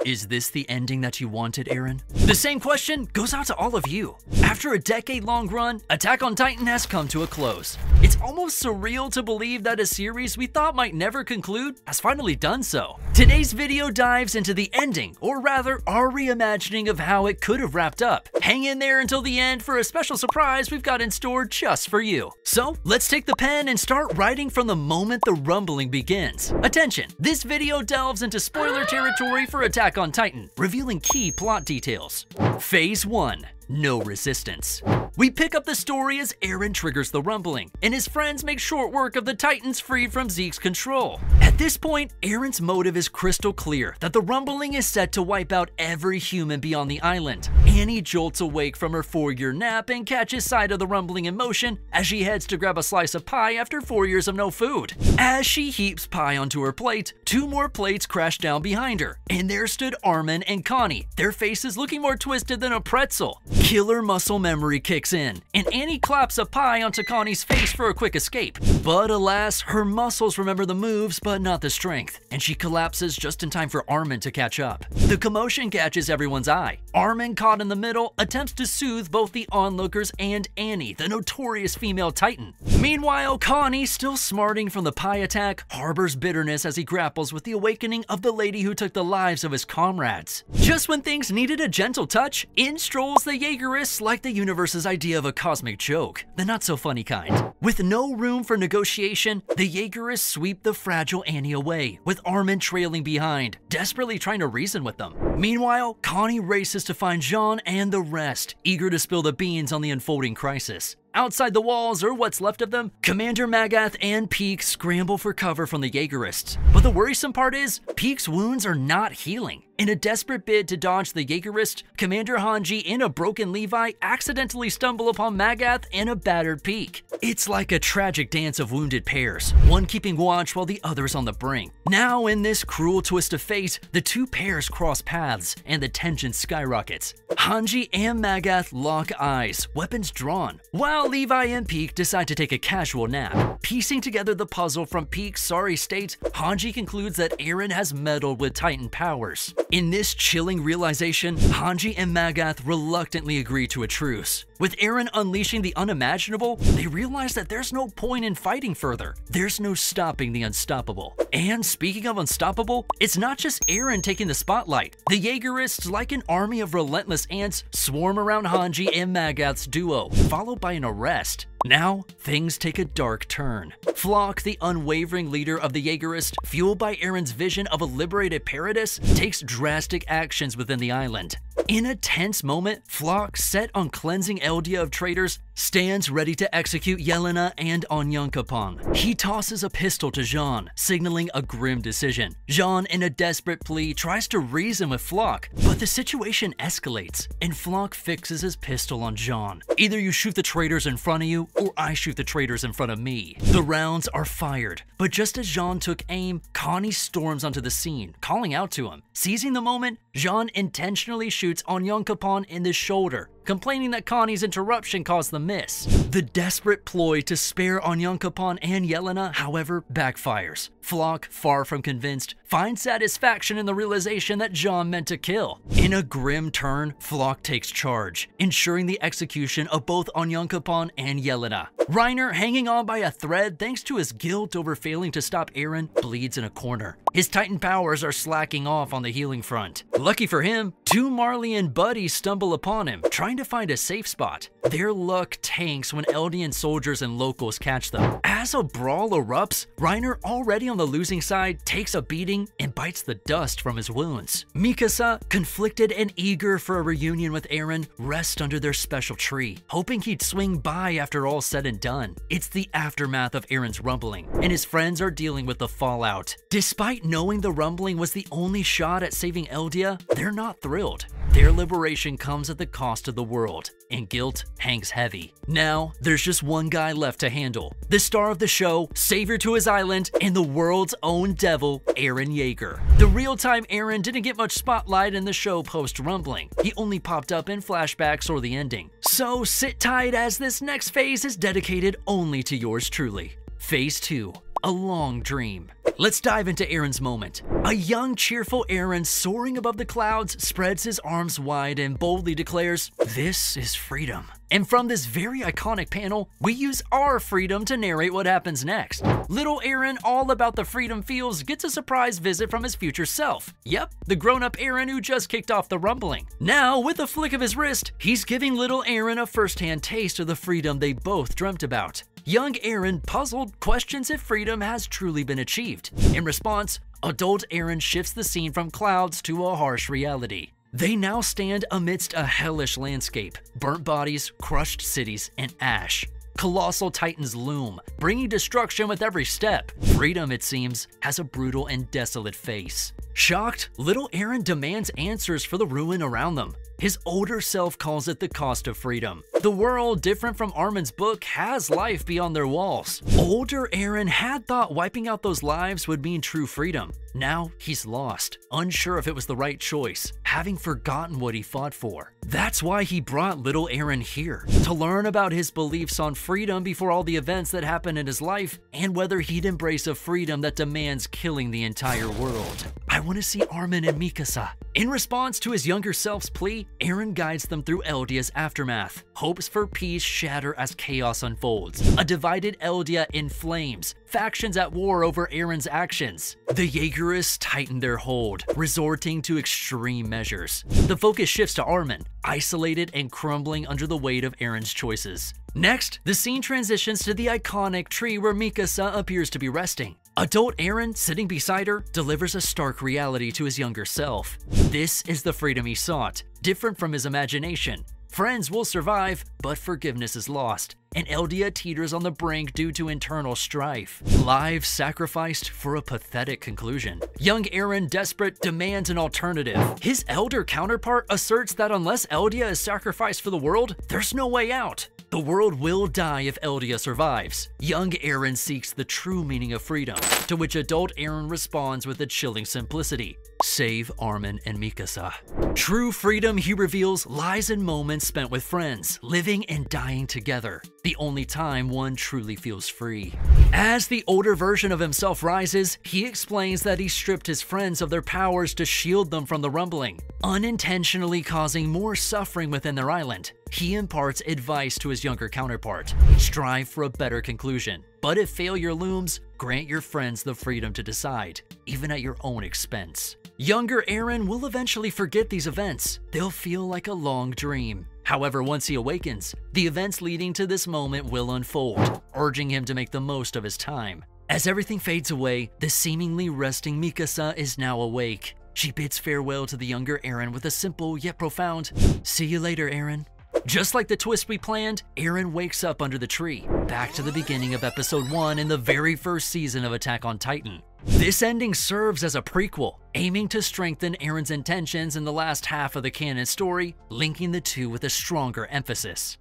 Is this the ending that you wanted, Eren? The same question goes out to all of you. After a decade-long run, Attack on Titan has come to a close. It's almost surreal to believe that a series we thought might never conclude has finally done so. Today's video dives into the ending, or rather, our reimagining of how it could have wrapped up. Hang in there until the end for a special surprise we've got in store just for you. So, let's take the pen and start writing from the moment the rumbling begins. Attention, this video delves into spoiler territory for Attack on Titan, revealing key plot details. Phase 1. No resistance. We pick up the story as Eren triggers the rumbling, and his friends make short work of the Titans freed from Zeke's control. At this point, Eren's motive is crystal clear that the rumbling is set to wipe out every human beyond the island. Annie jolts awake from her 4-year nap and catches sight of the rumbling in motion as she heads to grab a slice of pie after 4 years of no food. As she heaps pie onto her plate, 2 more plates crash down behind her, and there stood Armin and Connie, their faces looking more twisted than a pretzel. Killer muscle memory kicks in, and Annie claps a pie onto Connie's face for a quick escape. But alas, her muscles remember the moves but not the strength, and she collapses just in time for Armin to catch up. The commotion catches everyone's eye. Armin, caught in the middle, attempts to soothe both the onlookers and Annie, the notorious female Titan. Meanwhile, Connie, still smarting from the pie attack, harbors bitterness as he grapples with the awakening of the lady who took the lives of his comrades. Just when things needed a gentle touch, in strolls the Yeagerists, like the universe's idea of a cosmic joke, the not-so-funny kind. With no room for negotiation, the Yeagerists sweep the fragile Annie away, with Armin trailing behind, desperately trying to reason with them. Meanwhile, Connie races to find Jean and the rest, eager to spill the beans on the unfolding crisis. Outside the walls, or what's left of them, Commander Magath and Peak scramble for cover from the Yeagerists. But the worrisome part is, Peak's wounds are not healing. In a desperate bid to dodge the Yeagerist, Commander Hanji and a broken Levi accidentally stumble upon Magath and a battered Peak. It's like a tragic dance of wounded pairs, one keeping watch while the other's on the brink. Now, in this cruel twist of fate, the 2 pairs cross paths and the tension skyrockets. Hanji and Magath lock eyes, weapons drawn, while Levi and Peak decide to take a casual nap. Piecing together the puzzle from Peak's sorry state, Hanji concludes that Eren has meddled with Titan powers. In this chilling realization, Hanji and Magath reluctantly agree to a truce. With Eren unleashing the unimaginable, they realize that there's no point in fighting further. There's no stopping the unstoppable. And speaking of unstoppable, it's not just Eren taking the spotlight. The Yeagerists, like an army of relentless ants, swarm around Hanji and Magath's duo, followed by an arrest. Now, things take a dark turn. Floch, the unwavering leader of the Yeagerists, fueled by Eren's vision of a liberated paradise, takes drastic actions within the island. In a tense moment, Floch, set on cleansing Eldia of traitors, stands ready to execute Yelena and Onyankopon. He tosses a pistol to Jean, signaling a grim decision. Jean, in a desperate plea, tries to reason with Floch, but the situation escalates, and Floch fixes his pistol on Jean. Either you shoot the traitors in front of you, or I shoot the traitors in front of me. The rounds are fired, but just as Jean took aim, Connie storms onto the scene, calling out to him. Seizing the moment, Jean intentionally shoots Onyankopon in the shoulder, complaining that Connie's interruption caused the miss. The desperate ploy to spare Onyankopon and Yelena, however, backfires. Floch, far from convinced, finds satisfaction in the realization that Jean meant to kill. In a grim turn, Floch takes charge, ensuring the execution of both Onyankopon and Yelena. Reiner, hanging on by a thread thanks to his guilt over failing to stop Eren, bleeds in a corner. His Titan powers are slacking off on the healing front. Lucky for him, 2 Marleyan buddies stumble upon him, trying to find a safe spot. Their luck tanks when Eldian soldiers and locals catch them. As a brawl erupts, Reiner, already on the losing side, takes a beating and bites the dust from his wounds. Mikasa, conflicted and eager for a reunion with Eren, rests under their special tree, hoping he'd swing by after all said and done. It's the aftermath of Eren's rumbling, and his friends are dealing with the fallout. Despite knowing the rumbling was the only shot at saving Eldia, they're not thrilled. Their liberation comes at the cost of the world, and guilt hangs heavy. Now, there's just one guy left to handle. The star of the show, savior to his island, and the world's own devil, Eren Yeager. The real-time Eren didn't get much spotlight in the show post-rumbling. He only popped up in flashbacks or the ending. So sit tight as this next phase is dedicated only to yours truly. Phase 2. a long dream. Let's dive into Eren's moment. A young, cheerful Eren soaring above the clouds spreads his arms wide and boldly declares, "This is freedom." And from this very iconic panel, we use our freedom to narrate what happens next. Little Eren, all about the freedom feels, gets a surprise visit from his future self. Yep, the grown-up Eren who just kicked off the rumbling. Now, with a flick of his wrist, he's giving little Eren a first-hand taste of the freedom they both dreamt about. Young Eren, puzzled, questions if freedom has truly been achieved. In response, adult Eren shifts the scene from clouds to a harsh reality. They now stand amidst a hellish landscape, burnt bodies, crushed cities, and ash. Colossal titans loom, bringing destruction with every step. Freedom, it seems, has a brutal and desolate face. Shocked, little Eren demands answers for the ruin around them. His older self calls it the cost of freedom. The world, different from Armin's book, has life beyond their walls. Older Eren had thought wiping out those lives would mean true freedom. Now he's lost, unsure if it was the right choice, having forgotten what he fought for. That's why he brought little Eren here, to learn about his beliefs on freedom before all the events that happened in his life, and whether he'd embrace a freedom that demands killing the entire world. I want to see Armin and Mikasa. In response to his younger self's plea, Eren guides them through Eldia's aftermath. Hopes for peace shatter as chaos unfolds. A divided Eldia in flames, factions at war over Eren's actions. The Yeagerists tighten their hold, resorting to extreme measures. The focus shifts to Armin, isolated and crumbling under the weight of Eren's choices. Next, the scene transitions to the iconic tree where Mikasa appears to be resting. Adult Eren, sitting beside her, delivers a stark reality to his younger self. This is the freedom he sought, different from his imagination. Friends will survive, but forgiveness is lost, and Eldia teeters on the brink due to internal strife. Lives sacrificed for a pathetic conclusion. Young Eren, desperate, demands an alternative. His elder counterpart asserts that unless Eldia is sacrificed for the world, there's no way out. The world will die if Eldia survives. Young Eren seeks the true meaning of freedom, to which adult Eren responds with a chilling simplicity: save Armin and Mikasa. True freedom, he reveals, lies in moments spent with friends, living and dying together, the only time one truly feels free. As the older version of himself rises, he explains that he stripped his friends of their powers to shield them from the rumbling, unintentionally causing more suffering within their island. He imparts advice to his younger counterpart: strive for a better conclusion, but if failure looms, grant your friends the freedom to decide, even at your own expense. Younger Eren will eventually forget these events. They'll feel like a long dream. However, once he awakens, the events leading to this moment will unfold, urging him to make the most of his time. As everything fades away, the seemingly resting Mikasa is now awake. She bids farewell to the younger Eren with a simple yet profound, "See you later, Eren." Just like the twist we planned, Eren wakes up under the tree, back to the beginning of episode 1 in the very first season of Attack on Titan. This ending serves as a prequel, aiming to strengthen Eren's intentions in the last half of the canon story, linking the two with a stronger emphasis.